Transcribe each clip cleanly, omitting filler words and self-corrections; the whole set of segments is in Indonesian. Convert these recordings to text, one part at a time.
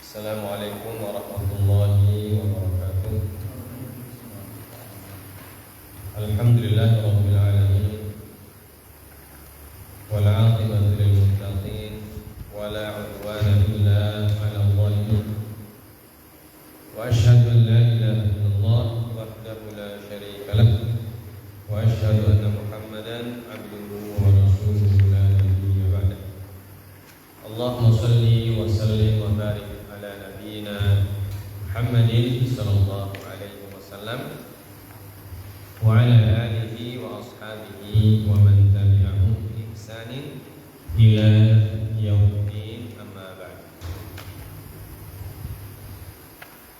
Assalamualaikum warahmatullahi wabarakatuh. Alhamdulillahirabbil alamin. Wal 'aqibatu lil muttaqin wa la 'udwana illa 'alal zalimin. Wa asyhadu an la ilaha illallah wahdahu la syarika lah wa asyhadu anna Muhammadan 'abduhu wa rasuluhu la nabiyya ba'dah. Allahumma shalli wa sallim wa barik ala nabiyyina Muhammadin sallallahu alaihi wasallam wa ala alihi wa ashabihi wa man tabi'ahum bi ihsanin ila yaumil amma ba'd.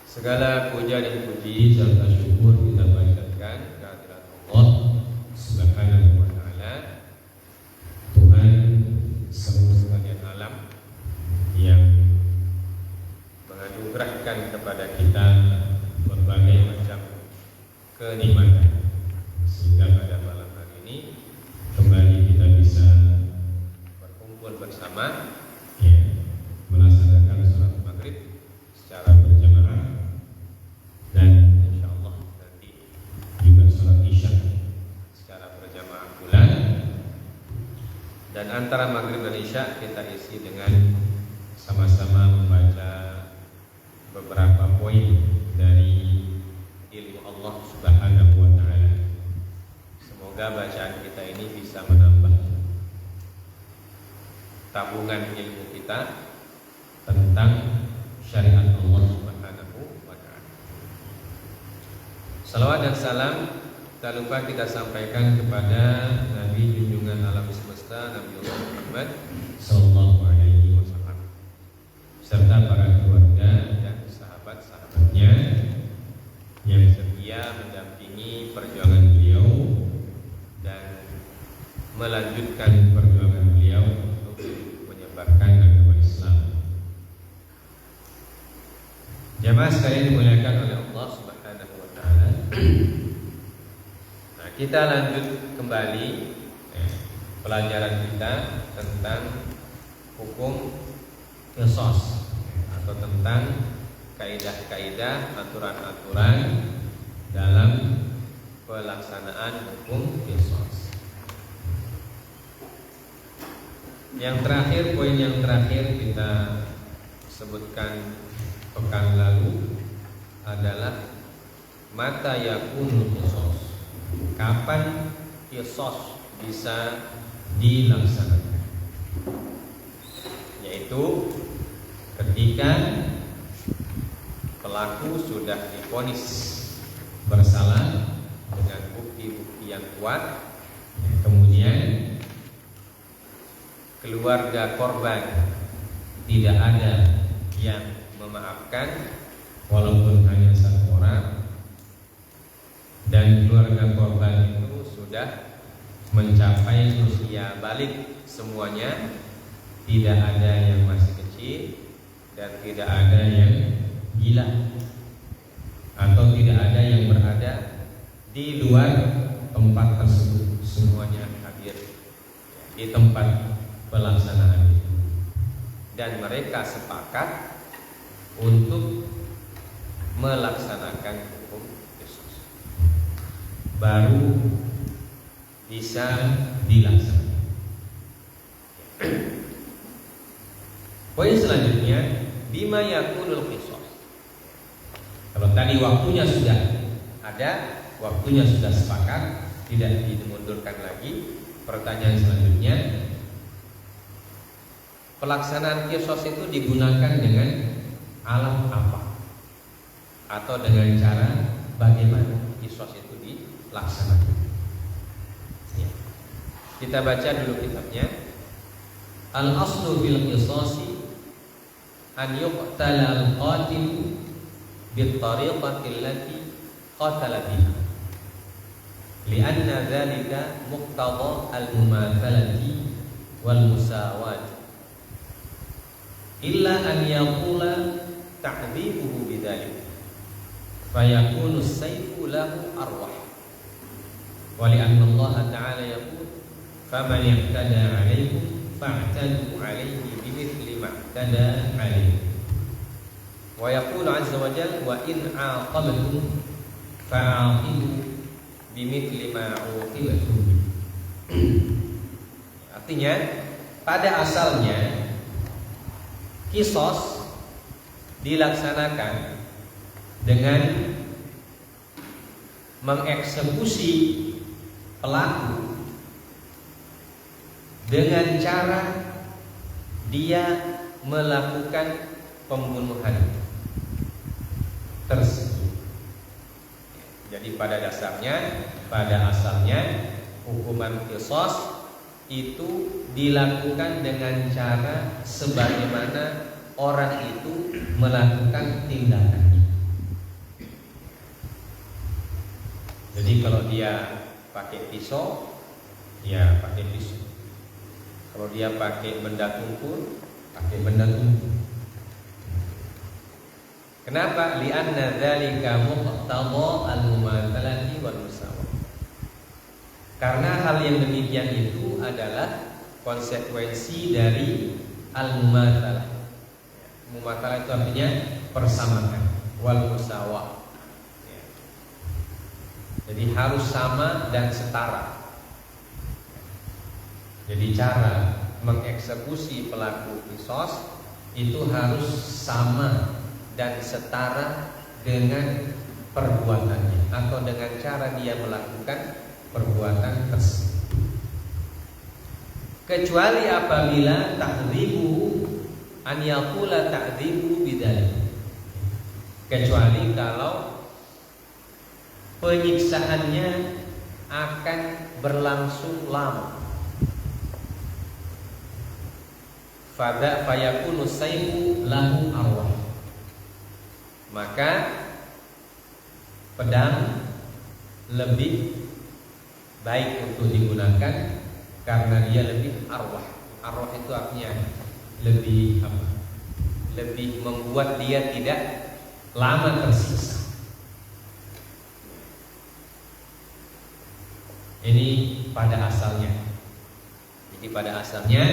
Segala puja dan puji serta syukur kita panjatkan kehadirat Allah Subhanahu wa taala, Tuhan seluruh sekalian alam, yang menganugerahkan kepada kita berbagai macam kenikmatan, sehingga pada malam hari ini kembali kita bisa berkumpul bersama, melaksanakan sholat maghrib secara berjamaah, dan insyaallah nanti juga sholat isya secara berjamaah pula. Dan antara maghrib dan isya kita isi dengan sama-sama membaca beberapa poin dari ilmu Allah Subhanahu wa taala. Semoga bacaan kita ini bisa menambah tabungan ilmu kita tentang syariat Allah Subhanahu wa taala. Salawat dan salam tak lupa kita sampaikan kepada Nabi junjungan alam semesta, Nabi Muhammad sallallahu alaihi wasallam, serta para keluarga dan sahabat-sahabatnya yang setia mendampingi perjuangan beliau dan melanjutkan perjuangan beliau untuk menyebarkan agama Islam. Jamaah sekalian dimuliakan oleh Allah Subhanahu wa taala. Nah, kita lanjut kembali pelajaran kita tentang hukum qisas, atau tentang kaidah-kaidah, aturan-aturan dalam pelaksanaan hukum qisas. Yang terakhir, poin yang terakhir kita sebutkan pekan lalu adalah mata yakunul qisas. Kapan qisas bisa dilaksanakan? Yaitu ketika pelaku sudah divonis bersalah dengan bukti-bukti yang kuat, kemudian keluarga korban tidak ada yang memaafkan walaupun hanya satu orang, dan keluarga korban itu sudah mencapai usia balik semuanya, tidak ada yang masih kecil dan tidak ada yang gila, atau tidak ada yang berada di luar tempat tersebut, semuanya hadir di tempat pelaksanaan itu, dan mereka sepakat untuk melaksanakan hukum qisas, baru bisa dilaksanakan. Poin selanjutnya, bima yakunul qisas. Kalau tadi waktunya sudah ada, waktunya sudah sepakat, tidak dimundurkan lagi. Pertanyaan selanjutnya, pelaksanaan qisas itu digunakan dengan alat apa? Atau dengan cara bagaimana qisas itu dilaksanakan? Ya. Kita baca dulu kitabnya. Al-aslu bil qisasi an yuqtala al-qatil bittariqati allati qatala biha, lianna dhalika muqtada al-mumathalati wal musawat, illa an yaqula ta'dhibuhu bidzalik fayakunu as-sayfu lahu arwah, wa lianna Allah ta'ala yaqul faman i'tada 'alaykum fa'tadu 'alayhi bimithli ma i'tada 'alaykum. Wa yaqulu 'azza wa jalla wa in 'aqabtum fa'aqibu bimithli ma 'uqibtum. Artinya pada asalnya qisas dilaksanakan dengan mengeksekusi pelaku dengan cara dia melakukan pembunuhan tersebut. Jadi pada asalnya hukuman qisas itu dilakukan dengan cara sebagaimana orang itu melakukan tindakannya. Jadi kalau dia pakai pisau, ya pakai pisau. Kalau dia pakai benda tumpul, pakai benda tumpul. Kenapa? Li'anna dzalika muqtada al-mumatsalati wal musawah. Karena hal yang demikian itu adalah konsekuensi dari al-mumatsalah. Mumatsalah itu artinya persamaan, wal musawah. Jadi harus sama dan setara. Jadi cara mengeksekusi pelaku qisas itu harus sama dan setara dengan perbuatannya atau dengan cara dia melakukan perbuatan tersebut. Kecuali apabila ta'dzibu an yaqula ta'dzibu bidzalik. Kecuali kalau penyiksaannya akan berlangsung lama. Fada fayakunu sayfu lahu arwah. Maka pedang lebih baik untuk digunakan karena dia lebih arwah. Arwah itu artinya lebih apa? Lebih membuat dia tidak lama tersiksa. Ini pada asalnya. Jadi pada asalnya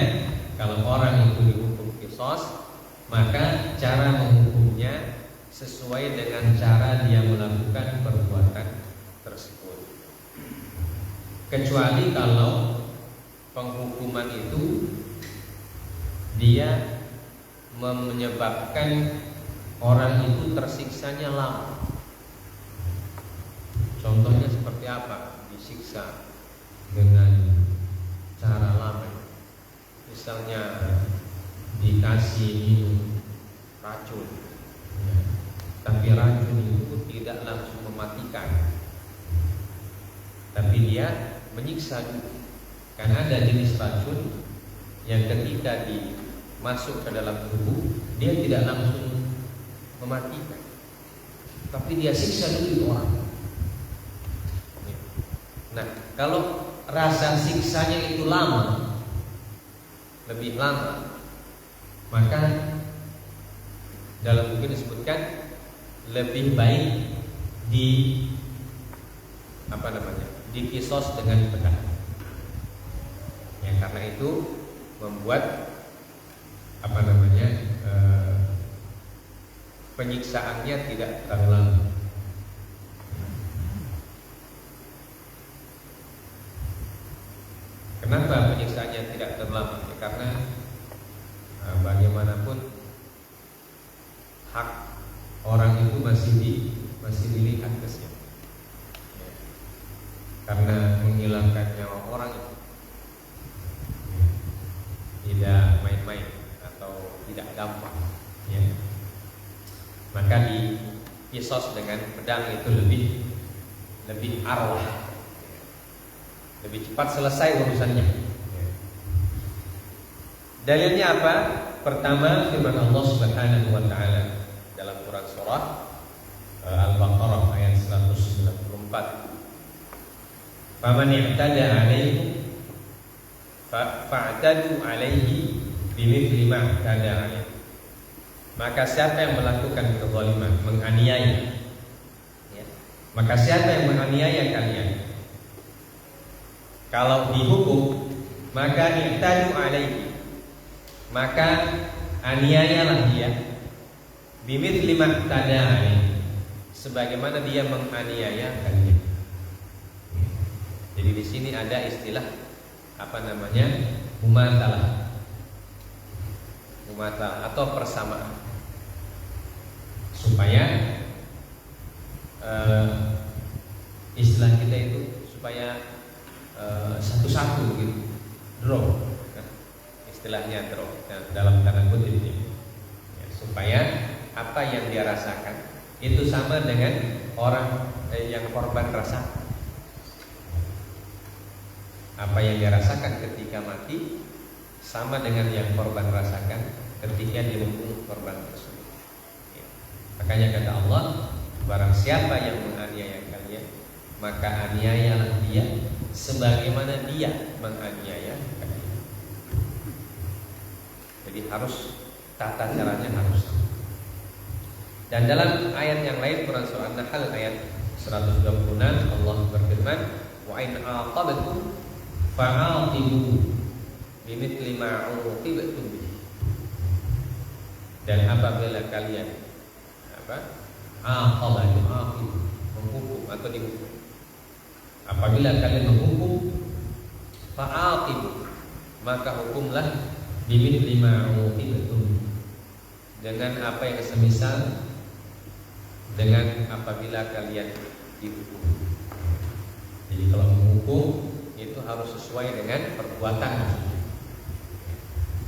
kalau orang itu dihukum qisas, maka cara menghukumnya sesuai dengan cara dia melakukan perbuatan tersebut. Kecuali kalau penghukuman itu dia menyebabkan orang itu tersiksanya lama. Contohnya seperti apa? Disiksa dengan cara lama. Misalnya dikasih minum racun, ya. Tapi racun itu tidak langsung mematikan, tapi dia menyiksa juga. Karena ada jenis racun yang ketika dimasuk ke dalam tubuh dia tidak langsung mematikan, tapi dia siksa dulu orang. Nah, kalau rasa siksanya itu lama, lebih lama, maka dalam buku disebutkan lebih baik dikisos dengan pedang. Ya, karena itu membuat penyiksaannya tidak terlalu lama. Kenapa penyiksaannya tidak terlalu lama? Ya, karena bagaimanapun hak orang itu masih dilihat kesian. Ya. Karena menghilangkan nyawa orang itu tidak main-main atau tidak gampang. Ya. Maka dikisos dengan pedang itu lebih arwah, lebih cepat selesai urusannya. Dalilnya apa? Pertama, firman Allah Subhanahu wa taala dalam Quran surah Al-Baqarah ayat 194. Faman i'tada 'alaihi fa'tadu 'alaihi bimithli ma i'tada 'alaihi. Maka siapa yang melakukan kezaliman, menganiaya, ya, maka siapa yang menganiaya kalian, kalau dihukum, maka i'tadu 'alaihi, maka aniayalah dia bimit lima tadai, sebagaimana dia menganiaya kalian. Jadi di sini ada istilah mumatsalah atau persamaan, supaya istilah kita itu supaya satu-satu gitu, draw, istilahnya draw dalam tanda kutip ini, ya, supaya apa yang dia rasakan itu sama dengan orang yang korban rasakan. Apa yang dia rasakan ketika mati sama dengan yang korban rasakan ketika dia membunuh korban tersebut. Ya. Makanya kata Allah, barang siapa yang menganiaya kalian, maka aniayalah dia sebagaimana dia menganiaya kalian. Jadi harus tata caranya harus. Dan dalam ayat yang lain Quran surah An-Nahl ayat 126 Allah berfirman, wa in aqabtum fa'aqibu bimithli ma 'uqibtum bihi. Dan apabila kalian menghukum atau dihukum, apabila kalian menghukum, fa'aqibu, maka hukumlah bimithli ma 'uqibtum, dengan apa yang semisal dengan apabila kalian dihukum. Jadi kalau menghukum itu harus sesuai dengan perbuatan.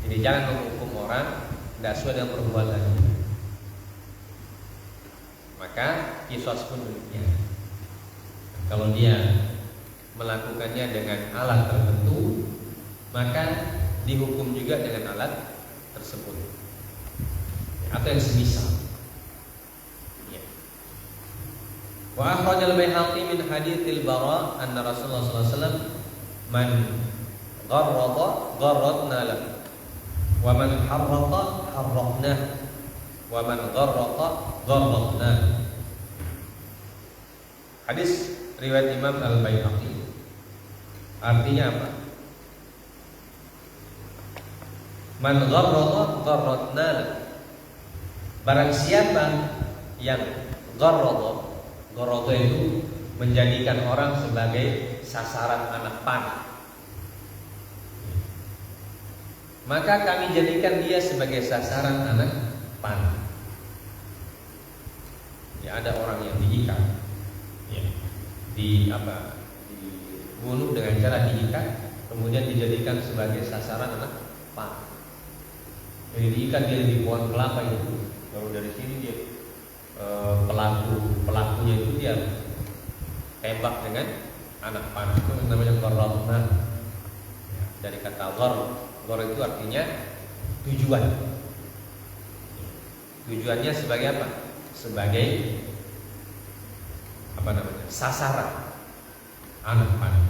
Jadi jangan menghukum orang tidak sesuai dengan perbuatannya. Maka qisas pun demikian. Kalau dia melakukannya dengan alat tertentu, maka dihukum juga dengan alat tersebut atau yang semisal. Wa akhrajal Baihaqi min haditsil Bara anna Rasulullah sallallahu alaihi wasallam man gharradna lahu wa man harraqna wa man gharradna. Hadis riwayat Imam Al-Baihaqi. Artinya apa? Man gharradna lahu. Barang siapa yang gharrada itu menjadikan orang sebagai sasaran anak panah, maka kami jadikan dia sebagai sasaran anak panah. Ya, ada orang yang diikat, ya, dibunuh dengan cara diikat, kemudian dijadikan sebagai sasaran anak panah. Jadi diikat dia di pohon kelapa itu, baru dari sini dia pelakunya itu dia tembak dengan anak panah. Itu namanya gharradna. Ya, dari kata ghar itu artinya tujuan. Tujuannya sebagai apa? Sebagai sasaran anak panah.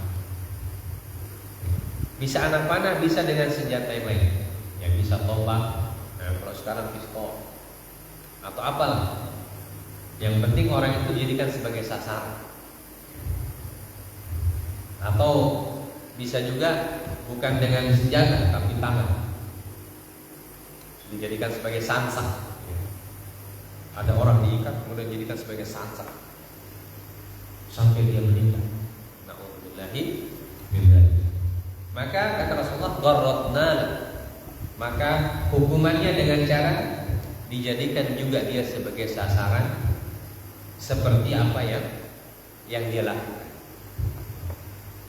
Bisa anak panah, bisa dengan senjata yang lain. Ya, bisa tombak. Nah, kalau sekarang pistol atau apalah. Yang penting orang itu dijadikan sebagai sasaran. Atau bisa juga bukan dengan senjata tapi tangan, dijadikan sebagai sansa. Ada orang diikat kemudian dijadikan sebagai sansa sampai dia meninggal. Na'udzubillahi min dzalik. Maka kata Rasulullah, gharradna, maka hukumannya dengan cara dijadikan juga dia sebagai sasaran seperti apa yang dia lakukan.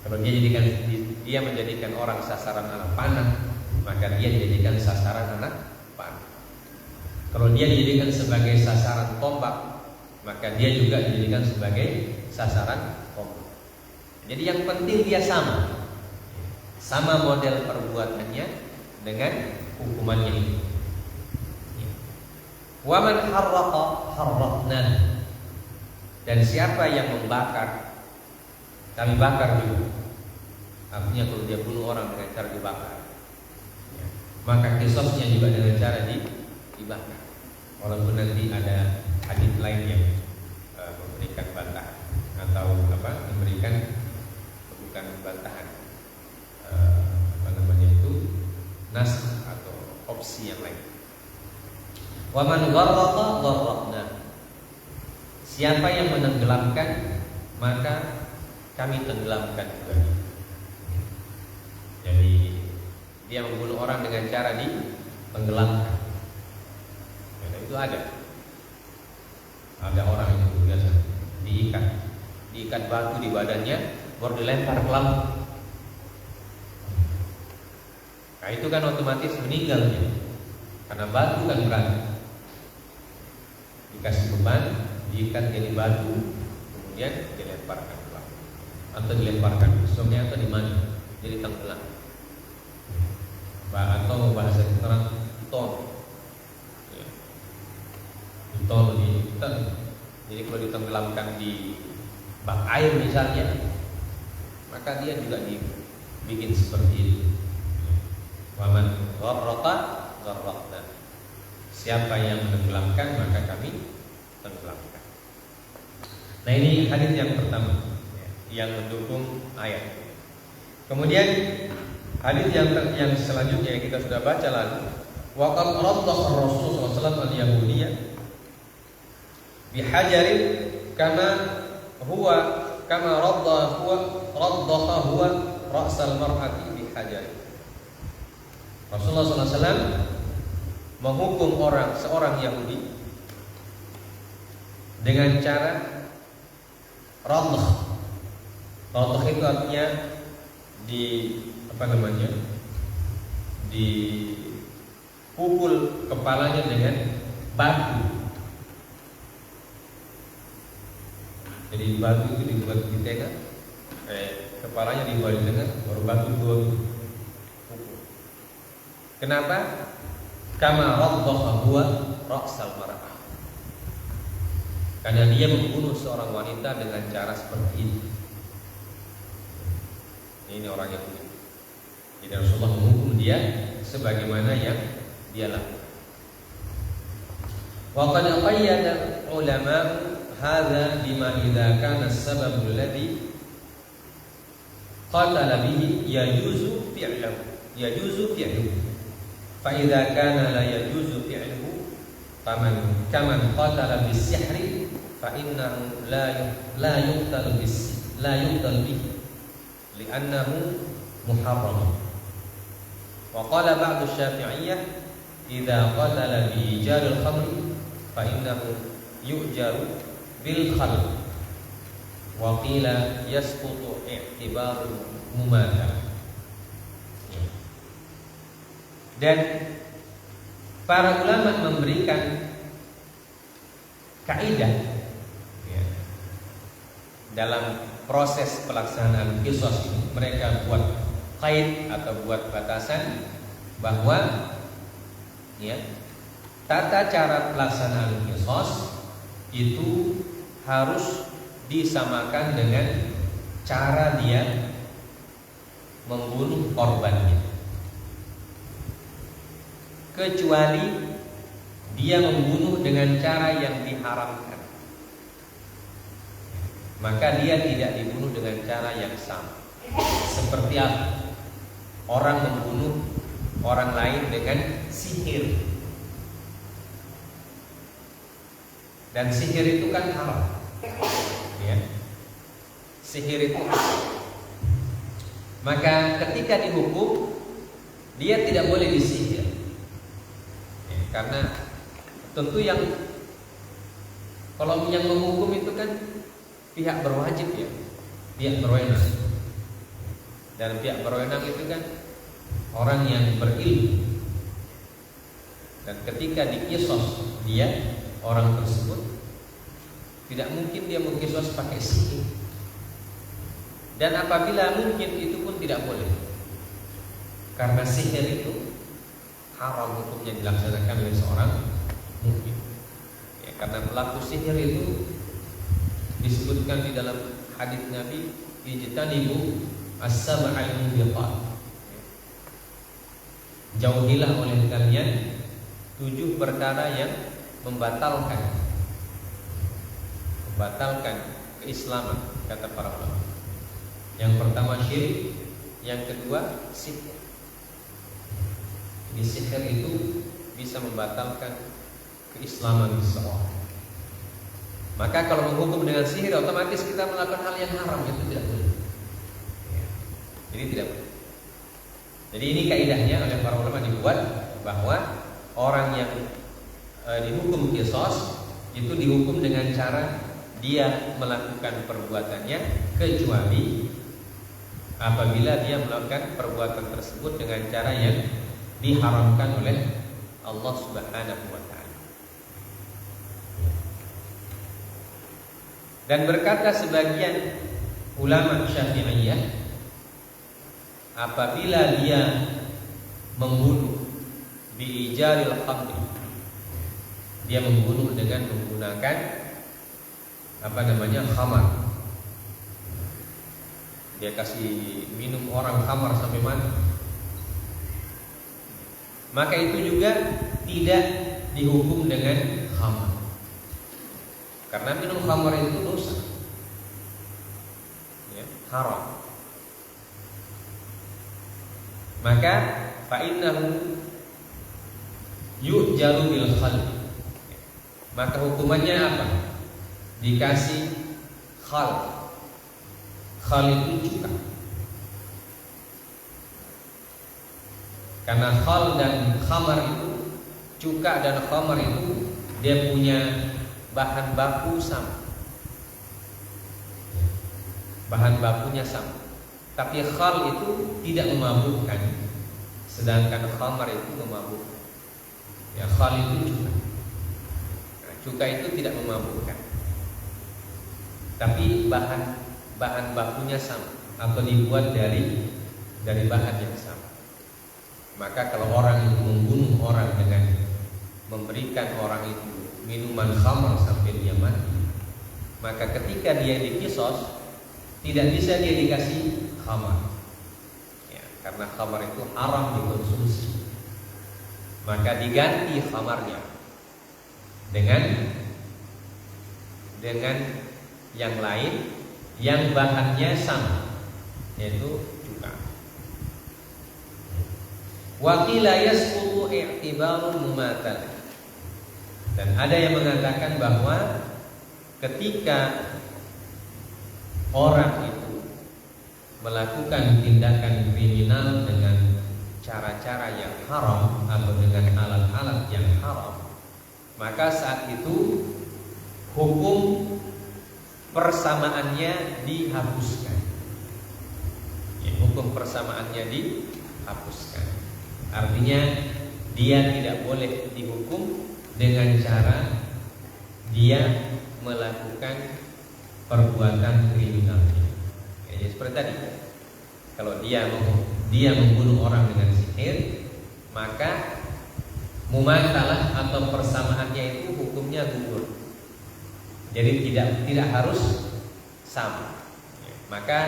Kalau dia menjadikan orang sasaran anak panah, maka dia dijadikan sasaran anak panah. Kalau dia dijadikan sebagai sasaran tombak, maka dia juga dijadikan sebagai sasaran tombak. Jadi yang penting dia sama model perbuatannya dengan hukumannya itu. Wa man harraqna, dan siapa yang membakar, kami bakar juga. Artinya kalau dia bunuh orang dengan cara dibakar, ya, maka qisasnya juga dengan cara dibakar. Walaupun nanti ada hadis lain yang memberikan bantahan atau memberikan bukan bantahan, nas atau opsi yang lain. Wa man gharraqa gharraqna. Siapa yang menenggelamkan, maka kami tenggelamkan juga. Jadi dia membunuh orang dengan cara ditenggelamkan. Ya, itu ada orang yang biasa diikat batu di badannya, baru dilempar ke laut. Nah itu kan otomatis meninggalnya, karena batu kan berat. Dikasih beban, diikat jadi batu, kemudian dilemparkan ke laut, atau dilemparkan ke sungai atau di mana, jadi tenggelam. Atau bahasa terang ton, ya. Ton jadi kalau ditenggelamkan di bak air misalnya, maka dia juga dibikin seperti itu. Waman gharraqa gharraqna. Siapa yang menenggelamkan, maka kami tenggelamkan. Nah ini hadis yang pertama, yang mendukung ayat. Kemudian hadis yang selanjutnya yang kita sudah baca lalu, wa qad raddaha Rasulullah sallallahu alaihi wasallam al-yahudiyya bihajarin kama raddaha huwa ra'sal mar'ati bihajarin. Rasulullah sallallahu alaihi wasallam menghukum seorang Yahudi dengan cara raddah. Raddah itu artinya dipukul kepalanya dengan batu. Jadi batu itu dibuat di tengah, kepalanya dibuat di tengah, baru batu dua pukul. Kenapa? Kama raddaha huwa ra'sal mar'ah. Karena dia membunuh seorang wanita dengan cara seperti ini. Ini orang Yahudi. Jadi Rasulullah menghukum dia sebagaimana yang dia lakukan. Wa qad qayyada ulama hadza bima idza kana as-sabab alladhi qatala bihi yajuzu fi'luhu. Fa idza kana la yajuzu fi'luhu kaman qatala bis-sihri fa innahu la yuqtal bihi li'annahu muharram. Wa qala ba'du asy-syafi'iyyah idza qatala bi ijaril khamri fa innahu yu'jaru bil khalq. Wa qila yasqutu i'tibarul mumadah. Dan para ulama memberikan kaidah ya, dalam proses pelaksanaan qisas ini. Mereka buat qaid atau buat batasan bahwa ya, tata cara pelaksanaan qisas itu harus disamakan dengan cara dia membunuh korbannya. Kecuali dia membunuh dengan cara yang diharamkan, maka dia tidak dibunuh dengan cara yang sama. Seperti apa? Orang membunuh orang lain dengan sihir, dan sihir itu kan haram ya. Sihir itu haram. Maka ketika dihukum, dia tidak boleh disihir. Karena tentu kalau yang menghukum itu kan pihak berwajib ya, pihak berwenang. Dan pihak berwenang itu kan orang yang berilmu. Dan ketika diqisas dia, orang tersebut tidak mungkin dia mengqisas pakai sihir. Dan apabila mungkin, itu pun tidak boleh, karena sihir itu haram hukumnya dilaksanakan oleh seorang mukmin. Ya, karena pelaku sihir itu disebutkan di dalam hadis Nabi, ijtanibu as-sab'al mubiqat. Jauhilah oleh kalian 7 perkara yang membatalkan keislaman, kata para ulama. Yang pertama syirik, yang kedua sihir. Jadi sihir itu bisa membatalkan keislaman seseorang. Maka kalau menghukum dengan sihir, otomatis kita melakukan hal yang haram, itu tidak boleh. Jadi tidak boleh. Jadi ini kaidahnya oleh para ulama dibuat bahwa orang yang dihukum qisas itu dihukum dengan cara dia melakukan perbuatannya, kecuali apabila dia melakukan perbuatan tersebut dengan cara yang diharamkan oleh Allah Subhanahu wa ta'ala. Dan berkata sebagian ulama Syafi'iyah, apabila dia membunuh biijaril khamri, dia membunuh dengan menggunakan khamar. Dia kasih minum orang khamar sampai mati, maka itu juga tidak dihukum dengan khamar, karena minum khamar itu dosa, ya, haram. Maka fa'innahu yu'jaru bil khalbi, maka hukumannya apa? Dikasih khal. Khal itu cuka. Karena khal dan khamar itu, cuka dan khamar itu dia punya bahan baku sama, bahan bakunya sama. Tapi khal itu tidak memabukkan, sedangkan khamar itu memabukkan. Ya, khal itu cuka. Nah, cuka itu tidak memabukkan, tapi bahan bakunya sama atau dibuat dari bahan yang sama. Maka kalau orang itu membunuh orang dengan memberikan orang itu minuman khamar sampai dia mati, maka ketika dia diqisas tidak bisa dia dikasih khamar, ya, karena khamar itu haram dikonsumsi. Maka diganti khamarnya dengan yang lain yang bahannya sama, yaitu cuka. Wa qila yasqutu i'tibarul mumatal. Dan ada yang mengatakan bahwa ketika orang itu melakukan tindakan kriminal dengan cara-cara yang haram atau dengan alat-alat yang haram, maka saat itu hukum persamaannya dihapuskan. Ya, hukum persamaannya dihapuskan. Artinya dia tidak boleh dihukum dengan cara dia melakukan perbuatan kriminalnya. Ya, seperti tadi, kalau dia membunuh orang dengan sihir, maka mumasalah atau persamaannya itu hukumnya gugur. Jadi tidak harus sama. Maka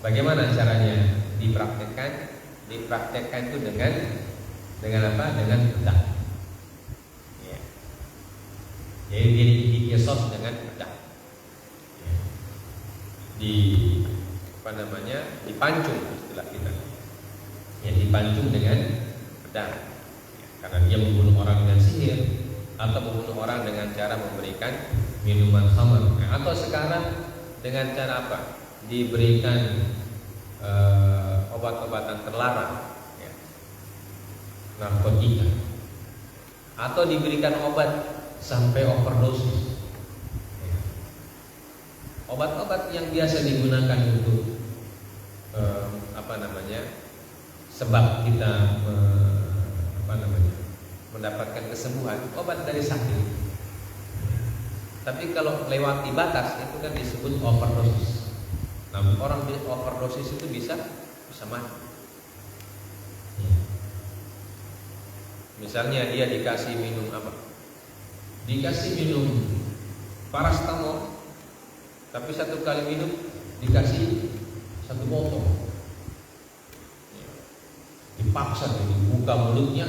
bagaimana caranya dipraktekkan? Dipraktekkan itu dengan apa? Dengan pedang. Ya. Jadi diqisas dengan pedang. Ya. Dipancung istilah kita. Ya, dipancung dengan pedang. Ya, karena dia membunuh orang dengan sihir atau membunuh orang dengan cara memberikan minuman khamar, atau sekarang dengan cara apa? Diberikan obat-obatan terlarang, ya, narkotika, atau diberikan obat sampai overdosis, ya. Obat-obat yang biasa digunakan untuk sebab kita mendapatkan kesembuhan, obat dari sakit. Tapi kalau lewati batas itu kan disebut overdosis. Nah, orang overdosis itu bisa mati. Misalnya dia dikasih minum apa? Dikasih minum paracetamol, tapi satu kali minum dikasih satu botol. Dipaksa, dibuka mulutnya,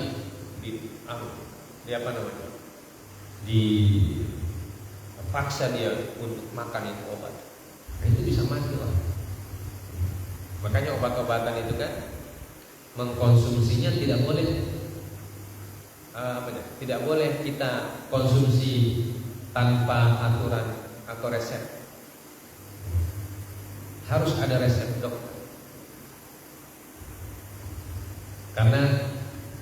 dipaksa dia untuk makan itu obat. Nah, itu bisa mati lah. Makanya obat-obatan itu kan mengkonsumsinya tidak boleh tidak boleh kita konsumsi tanpa aturan atau resep. Harus ada resep dokter. Karena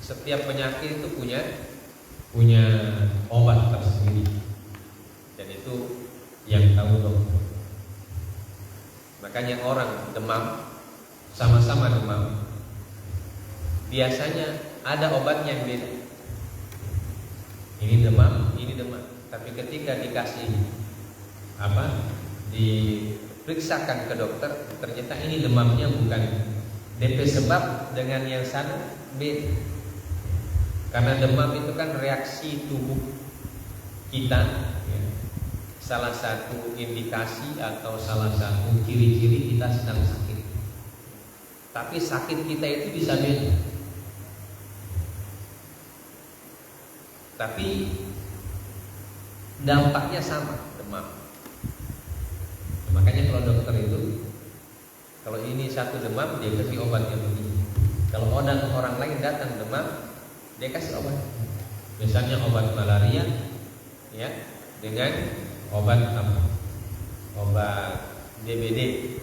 setiap penyakit itu punya obat tersendiri. Dan itu yang tahu dokter. Makanya orang demam, sama-sama demam, biasanya ada obatnya yang beda. Ini demam, ini demam. Tapi ketika dikasih diperiksakan ke dokter, ternyata ini demamnya bukan DP sebab dengan yang sana beda. Karena demam itu kan reaksi tubuh kita, ya. Salah satu indikasi atau salah satu ciri-ciri kita sedang sakit. Tapi sakit kita itu bisa beda. Tapi dampaknya sama, demam. Makanya kalau dokter itu, kalau ini satu demam, dia kasih obat yang begini. Kalau orang lain datang demam, dia kasih obat. Misalnya obat malaria, ya, dengan obat obat DBD,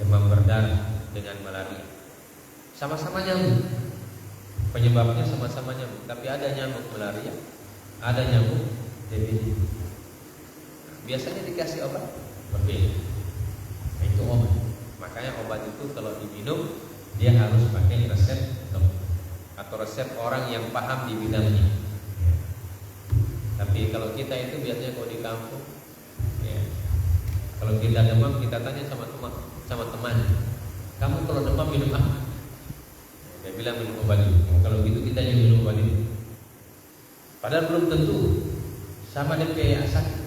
demam berdarah dengan malaria, sama-sama nyamuk. Penyebabnya sama-sama nyamuk, tapi ada nyamuk malaria, ada nyamuk DBD. Biasanya dikasih obat berbeda. Nah, itu obat. Makanya obat itu kalau diminum dia harus pakai resep dokter atau resep orang yang paham di bidangnya. Tapi kalau kita itu biasanya kalau di kampung, ya, kalau kita demam kita tanya sama teman, kamu kalau demam minum apa? Dia bilang minum obat itu. Kalau gitu kita juga minum obat itu. Padahal belum tentu sama dengan kayak sakit.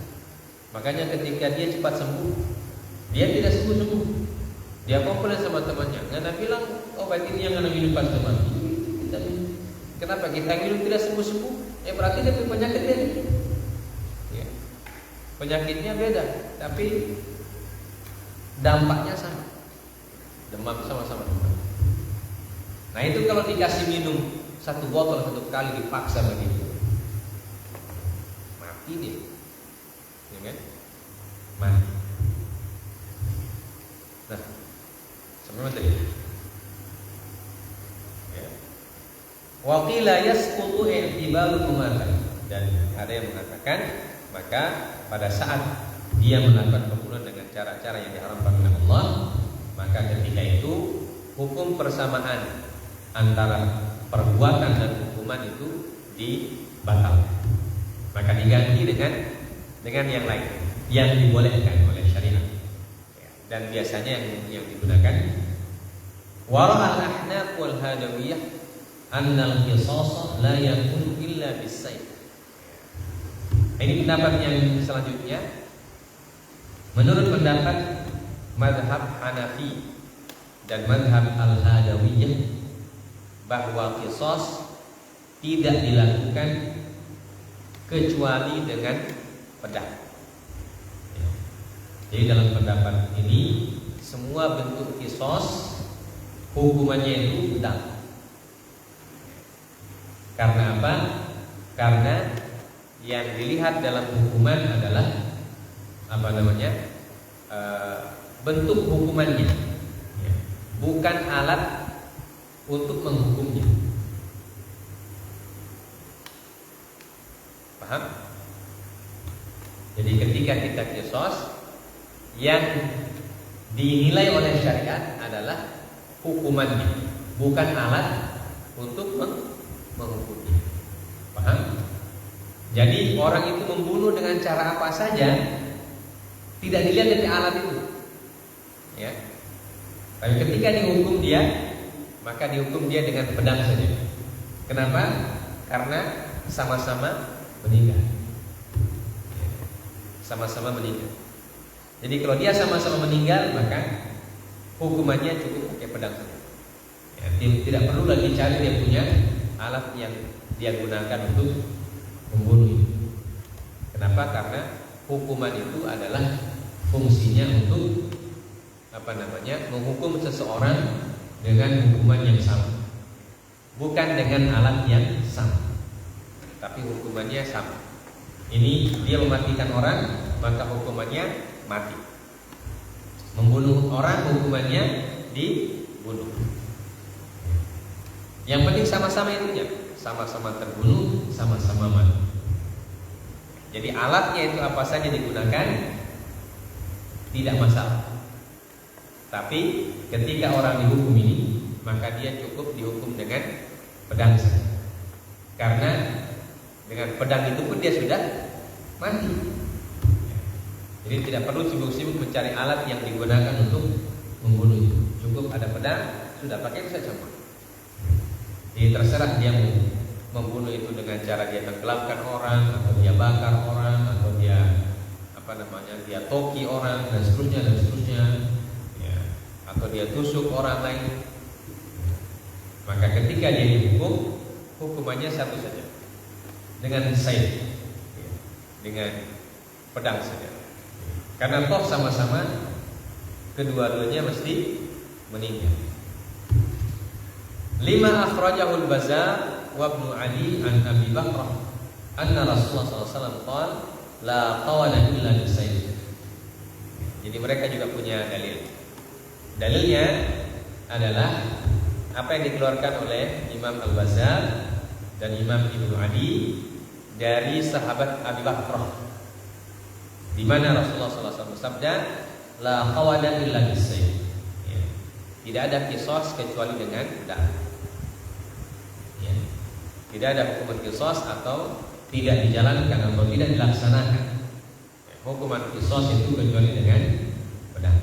Makanya ketika dia cepat sembuh, dia tidak sembuh. Dia komplain sama temannya, ngana bilang obat ini yang ngana minum pas demam. Kenapa kita minum tidak sembuh? Berarti dia punya penyakit beda. Ya. Penyakitnya beda, tapi dampaknya sama. Demam sama-sama demam. Nah itu kalau dikasih minum satu botol satu kali dipaksa begitu, mati dia, ya kan? Mati. Nah, sebenarnya tadi. Ya. Waqila yasqutu i'tibaru mumatan, dan ada yang mengatakan maka pada saat dia melakukan pembunuhan dengan cara-cara yang diharamkan oleh Allah, maka ketika itu hukum persamaan antara perbuatan dan hukuman itu dibatalkan, maka diganti dengan yang lain yang dibolehkan oleh syariat. Dan biasanya yang digunakan wara'al ahnaf wal hadawiyah annal qisas la yakun illa bis-sayf. Ini pendapat yang selanjutnya. Menurut pendapat mazhab Hanafi dan mazhab Al-Hadawiyah, bahwa qisas tidak dilakukan kecuali dengan pedang. Jadi dalam pendapat ini semua bentuk qisas hukumannya itu pedang. Karena apa? Karena yang dilihat dalam hukuman adalah bentuk hukumannya, bukan alat untuk menghukumnya. Paham? Jadi ketika kita qisas, yang dinilai oleh syariat adalah hukumannya, bukan alat untuk menghukumnya. Paham? Jadi orang itu membunuh dengan cara apa saja tidak dilihat dari alat itu, ya. Tapi ketika dihukum dia, maka dihukum dia dengan pedang saja. Kenapa? Karena sama-sama meninggal. Sama-sama meninggal. Jadi kalau dia sama-sama meninggal, maka hukumannya cukup pakai pedang saja. Ya, tidak perlu lagi cari dia punya alat yang dia gunakan untuk membunuh itu. Kenapa? Karena hukuman itu adalah fungsinya untuk menghukum seseorang dengan hukuman yang sama. bukan dengan alat yang sama, tapi hukumannya sama. Ini dia mematikan orang, maka hukumannya mati. Membunuh orang, hukumannya dibunuh. Yang penting sama-sama itunya, sama-sama terbunuh, sama-sama mati. Jadi alatnya itu apa saja digunakan tidak masalah. Tapi ketika orang dihukum ini, maka dia cukup dihukum dengan pedang saja. Karena dengan pedang itu pun dia sudah mati. Jadi tidak perlu sibuk-sibuk mencari alat yang digunakan untuk membunuh itu. Cukup ada pedang, sudah pakai saja. Jadi terserah dia membunuh itu dengan cara dia tenggelamkan orang, atau dia bakar orang, atau dia dia toki orang dan seterusnya ya, atau dia tusuk orang lain. Maka ketika dia dihukum, hukumannya satu saja, dengan saif, dengan pedang saja. Karena toh sama-sama kedua-duanya mesti meninggal. 5 akhrajahul Bazzar wa Ibnu Ali an Abi Bakrah anna Rasulullah sallallahu alaihi wasallam qala la qawala illa bisayf. Jadi mereka juga punya dalil. Dalilnya adalah apa yang dikeluarkan oleh Imam Al-Bazzar dan Imam Ibnu Ali dari sahabat Abi Bakrah, di mana Rasulullah sallallahu alaihi wasallam bersabda la qawala illa bisayf. Tidak ada qisas kecuali dengan pedang. Tidak ada hukuman qisas atau tidak dijalankan atau tidak dilaksanakan hukuman qisas itu kecuali dengan pedang.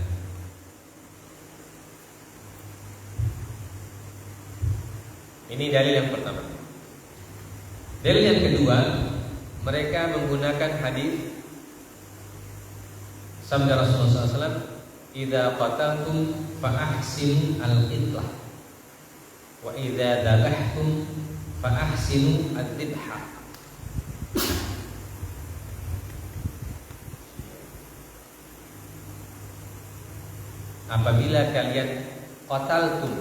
Ini dalil yang pertama. Dalil yang kedua, mereka menggunakan hadis sabda Rasulullah SAW, "Idza qataltum fa ahsinu al-qitlah wa idza dabahtum fa ahsinu ad-dibha." Apabila kalian qataltum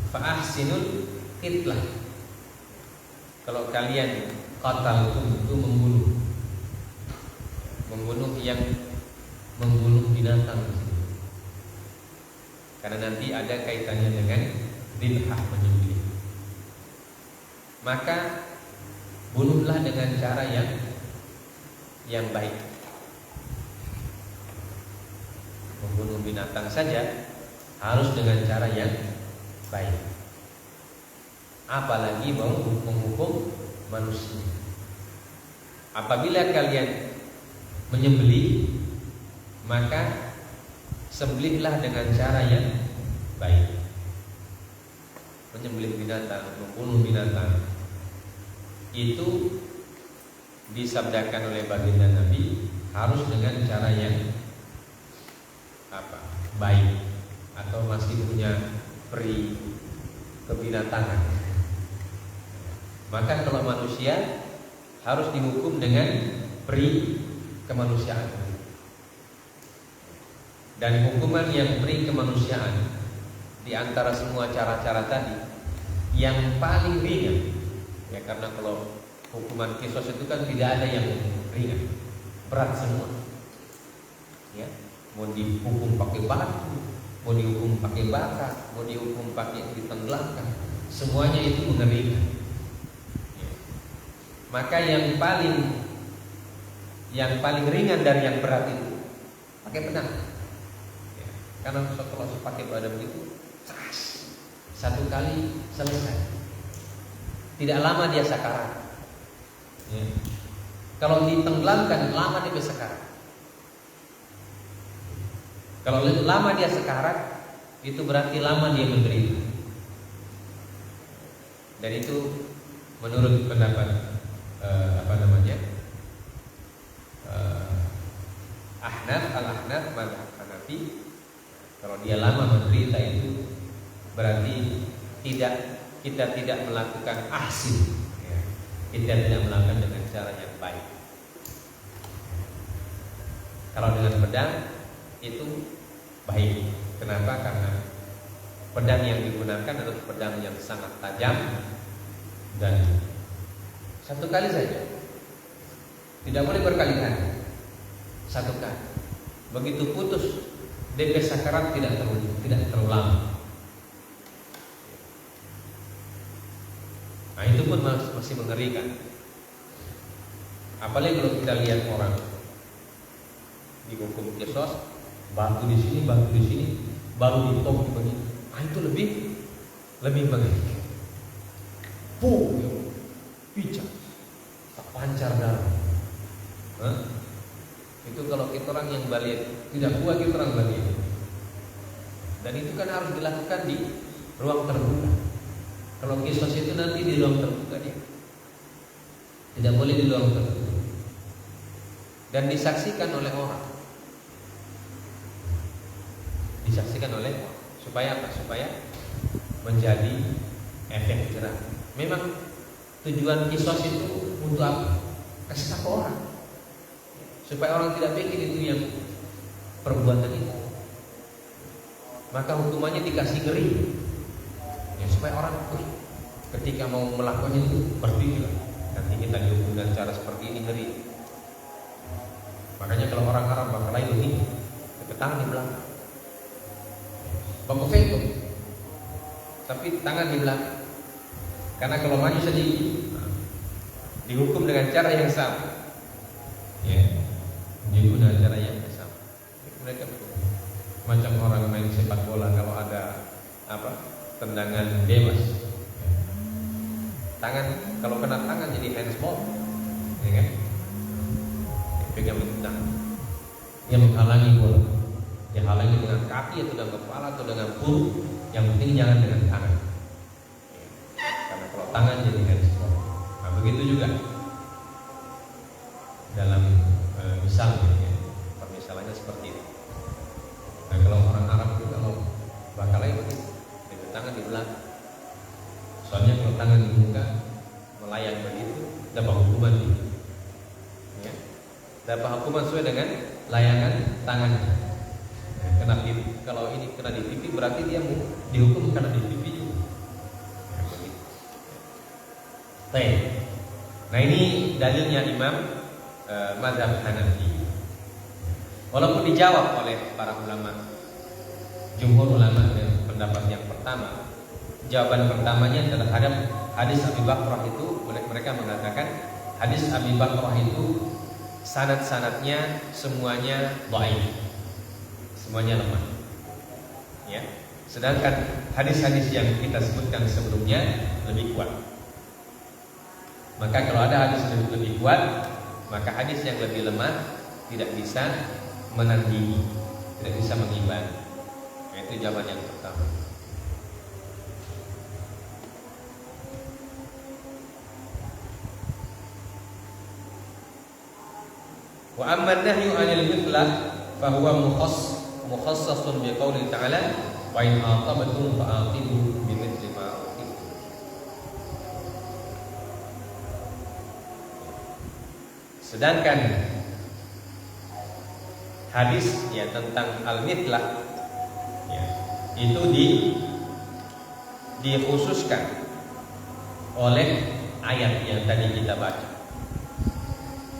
fa ahsinul qitlah. Kalau kalian qataltum itu membunuh yang membunuh binatang. Karena nanti ada kaitannya dengan dibha, menyembelih. Maka bunuhlah dengan cara yang baik. Membunuh binatang saja harus dengan cara yang baik. Apalagi mau menghukum manusia. Apabila kalian menyembelih, maka sembelihlah dengan cara yang baik. Menyembelih binatang, membunuh binatang, itu disabdakan oleh baginda Nabi harus dengan cara yang baik, atau masih punya peri kebinatangan. Maka kalau manusia harus dihukum dengan peri kemanusiaan. Dan hukuman yang peri kemanusiaan di antara semua cara-cara tadi yang paling ringan, ya, karena kalau hukuman qisas itu kan tidak ada yang ringan, berat semua. Ya, mau dihukum pakai batu, mau dihukum pakai bakar, mau dihukum pakai ditenggelamkan, semuanya itu mengerikan. Ya. Maka yang paling ringan dari yang berat itu pakai pedang. Ya. Karena kalau pakai pedang begitu, satu kali selesai. Tidak lama dia sakarat. Ya. Kalau ditenggelamkan lama dia sekarat. Kalau lama dia sekarat, itu berarti lama dia menderita. Dan itu menurut pendapat Ahnaf, Al-Ahnaf, mazhab Hanafi, kalau dia lama menderita itu berarti kita tidak melakukan ahsin, ya. Kita tidak melakukan dengan cara yang baik. Kalau dengan pedang itu baik. Kenapa? Karena pedang yang digunakan adalah pedang yang sangat tajam dan satu kali saja, tidak boleh berkali-kali, satu kali. Begitu putus, DP sakarat tidak terlalu lama. Nah itu pun masih mengerikan. Apalagi kalau kita lihat orang dihukum kisos, batu di sini, baru ditop begini. Ah itu lebih mengerikan. Picak, tak pancar darah. Itu kalau kita orang yang balik tidak kuat, kita orang balik. Dan itu kan harus dilakukan di ruang terbuka. Kalau kisos itu nanti di ruang terbuka dia, tidak boleh di ruang terbuka. Dan disaksikan oleh orang. Supaya apa? Supaya menjadi efek jerah. Memang tujuan kisos itu untuk apa? Kasih tahu orang, supaya orang tidak pikir itu yang perbuatan itu. Maka hukumannya dikasih ngeri, ya, supaya orang ketika mau melakukannya itu berpikir, nanti kita dihukum dengan cara seperti ini, ngeri. Makanya kalau orang Arab bakal lain begini, ke tangan di belakang, baku veto, tapi tangan di belakang. Karena kalau maju sedikit, dihukum dengan cara yang sama, ya, dihukum dengan cara yang sama. Mereka macam orang main sepak bola, kalau ada tendangan bebas, tangan kalau kena tangan jadi handsball, ya kan? Pegang tangan, dia menghalangi bola, dia halangi dengan kaki atau dengan kepala atau dengan perut. Yang penting jangan dengan tangan. Karena kalau tangan jadi handsball. Nah begitu juga dalam misalnya, ya, permisalannya seperti itu. Nah kalau orang Arab itu kalau bakalnya begitu, dengan tangan di belakang. Soalnya kalau tangan dibuka melayang begitu, dapat hukuman itu. Ya, dapat hukuman sesuai dengan layangan tangan. Kena pipi. Kalau ini kena di pipi berarti dia mau dihukum karena di pipi juga. Nah ini dalilnya Imam mazhab Hanafi. Walaupun dijawab oleh para ulama, jumhur ulama dengan pendapat yang pertama, jawaban pertamanya terhadap hadis Abi Bakrah itu, mereka mengatakan hadis Abi Bakrah itu sanad-sanadnya semuanya dhaif. Semuanya lemah, ya. Sedangkan hadis-hadis yang kita sebutkan sebelumnya lebih kuat. Maka kalau ada hadis yang lebih kuat, maka hadis yang lebih lemah tidak bisa menandingi, tidak bisa mengimbangi. Itu jawaban yang pertama. Wa amma nahyu 'anil mithlah fa huwa mukhassasun bi qouli ta'ala wa in aqabtum fa'aqibu bimithli ma uqibtum. Sedangkan hadis ya tentang al-mithlah ya, itu dikhususkan oleh ayat yang tadi kita baca.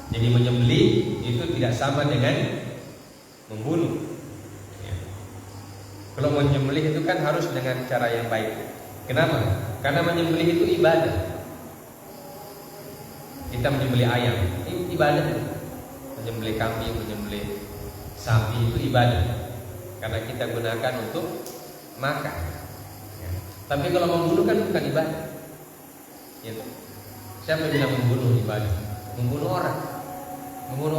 Jadi menyembelih itu tidak sama dengan membunuh. Kalau menyembelih itu kan harus dengan cara yang baik. Kenapa? Karena menyembelih itu ibadah. Kita menyembelih ayam, ini ibadah. Menyembelih kambing, menyembelih sapi itu ibadah. Karena kita gunakan untuk makan. Tapi kalau membunuh kan bukan ibadah. Gitu. Siapa bilang membunuh ibadah? Membunuh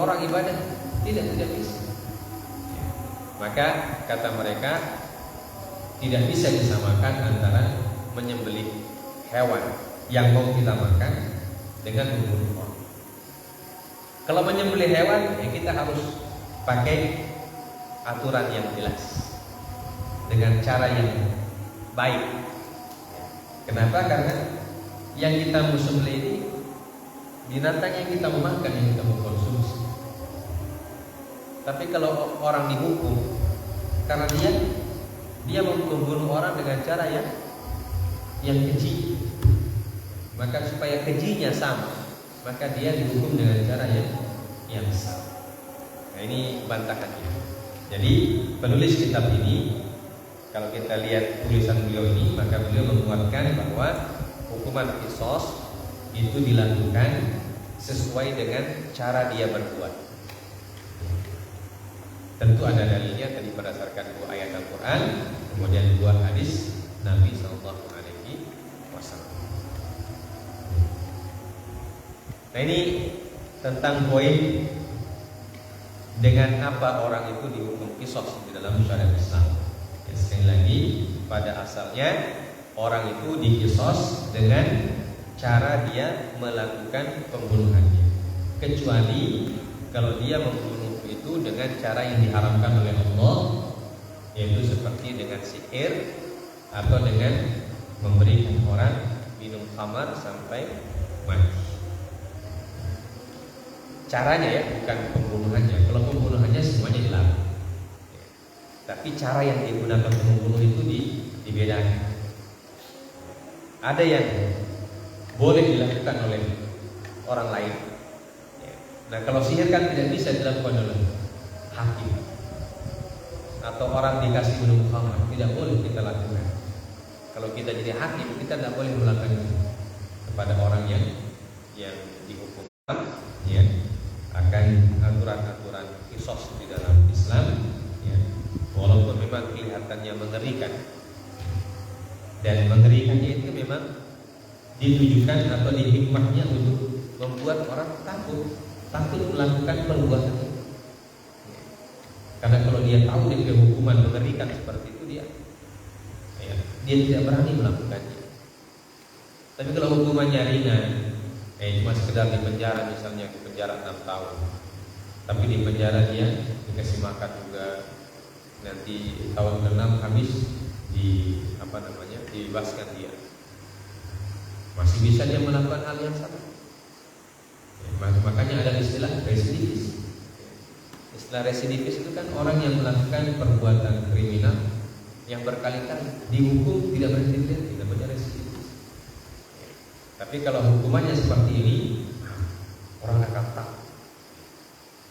orang ibadah? Tidak bisa. Maka kata mereka tidak bisa disamakan antara menyembelih hewan yang mau kita makan dengan membunuh orang. Kalau menyembelih hewan, ya kita harus pakai aturan yang jelas dengan cara yang baik. Kenapa? Karena yang kita mau sembelih ini binatang yang kita mau makan, yang kita mau konsumsi. Tapi kalau orang dihukum karena dia membunuh orang dengan cara yang keji, maka supaya kejinya sama, maka dia dihukum dengan cara yang sama. Nah, ini bantahannya. Jadi penulis kitab ini, kalau kita lihat tulisan beliau ini, maka beliau menguatkan bahwa hukuman qisas itu dilakukan sesuai dengan cara dia berbuat. Tentu ada dalilnya tadi berdasarkan 2 ayat Al-Quran, kemudian 2 hadis Nabi SAW. Nah, ini tentang poin dengan apa orang itu dihukum qisas di dalam syariat Islam. Ya, sekali lagi, pada asalnya orang itu diqisas dengan cara dia melakukan pembunuhannya, kecuali kalau dia membunuh itu dengan cara yang diharamkan oleh Allah, yaitu seperti dengan sihir atau dengan memberikan orang minum khamar sampai mati. Caranya ya, bukan pembunuhannya. Kalau pembunuhannya semuanya dilarang, ya. Tapi cara yang digunakan untuk membunuh itu dibedakan. Ada yang boleh dilakukan oleh orang lain, ya. Nah, kalau sihir kan tidak bisa dilakukan oleh hakim atau orang dikasih minum khamar, tidak boleh kita lakukan. Kalau kita jadi hakim, kita tidak boleh melakukan itu kepada orang yang dihukum, ya. Akan aturan-aturan qisas di dalam Islam, ya, walaupun memang kelihatannya mengerikan, dan mengerikannya itu memang ditujukan atau dihikmahnya untuk membuat orang takut melakukan perbuatan itu, ya. Karena kalau dia tahu dia hukuman mengerikan seperti itu, dia tidak berani melakukannya. Tapi kalau hukumannya ringan, cuma sekedar di penjara, misalnya di penjara 6 tahun, tapi di penjara dia dikasih makan juga, nanti tahun ke-6 habis dibebaskan dia, masih bisa dia melakukan hal yang sama. Makanya ada istilah residivis. Istilah residivis itu kan orang yang melakukan perbuatan kriminal yang berkali-kali dihukum tidak berhenti, namanya residivis. Tapi kalau hukumannya seperti ini, orang akan takut,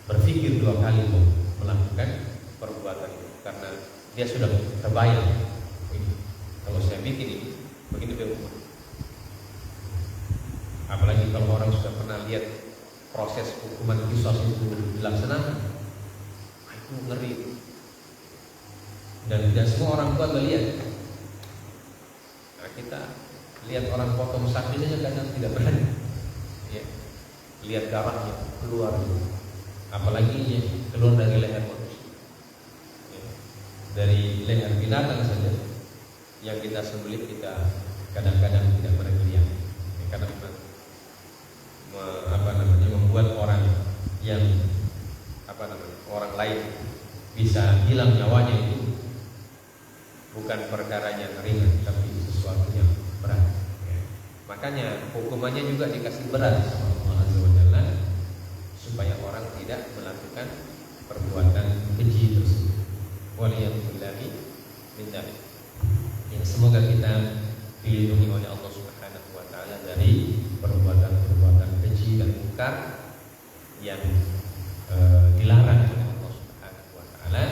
berpikir 2 kali mau melakukan perbuatan itu, karena dia sudah terbayang, kalau saya bikin ini begini hukuman. Apalagi kalau orang sudah pernah lihat proses hukuman qisas itu dilaksanakan, itu ngeri. Dan tidak semua orang tua melihat. Nah, kita lihat orang potong sapi saja kadang tidak berani, ya. Lihat darahnya keluar, apalagi ya, keluar dari leher manusia, ya. Dari leher binatang saja yang kita sembelih, kita kadang-kadang tidak bergiliang, ya, karena membuat orang yang orang lain bisa hilang nyawanya itu bukan perkara yang ringan, tapi sesuatu yang berat, ya. Makanya hukumannya juga dikasih berat sama Allah Azza wa Jalla, supaya orang tidak melakukan perbuatan keji tersebut. Waliyatullahi min dzalik. Ya, semoga kita dilindungi oleh Allah Subhanahu wa taala dari perbuatan-perbuatan keji dan mungkar yang dilarang oleh Allah Subhanahu wa taala,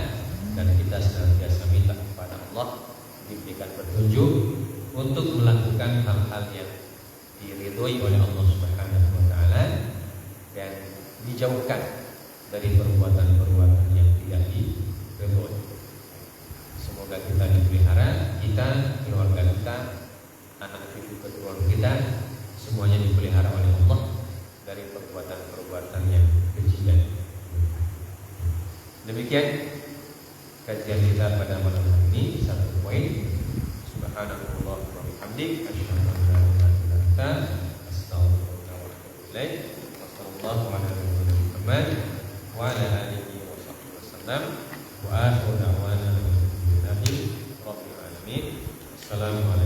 dan kita senantiasa minta kepada Allah diberikan petunjuk untuk melakukan hal-hal yang diridhoi oleh Allah Subhanahu wa taala, dan dijauhkan dari perbuatan-perbuatan yang tidak diridhoi. Semoga kita dipelihara, kita, keluarga kita, anak cucu keturunan kita, semuanya dipelihara oleh Allah dari perbuatan-perbuatan yang keji dan demikian kajian kita pada malam hari ini. 1 poin. Subhanallah wa bihamdik, asyhadu an la ilaha illa anta, astaghfiruka wa atubu ilaik. Wassallallahu ala nabiyyina Muhammad wa ala alihi wa sahbihi wasallam. Wa akhiru da'wana alhamdulillahi rabbil alamin. Assalamualaikum.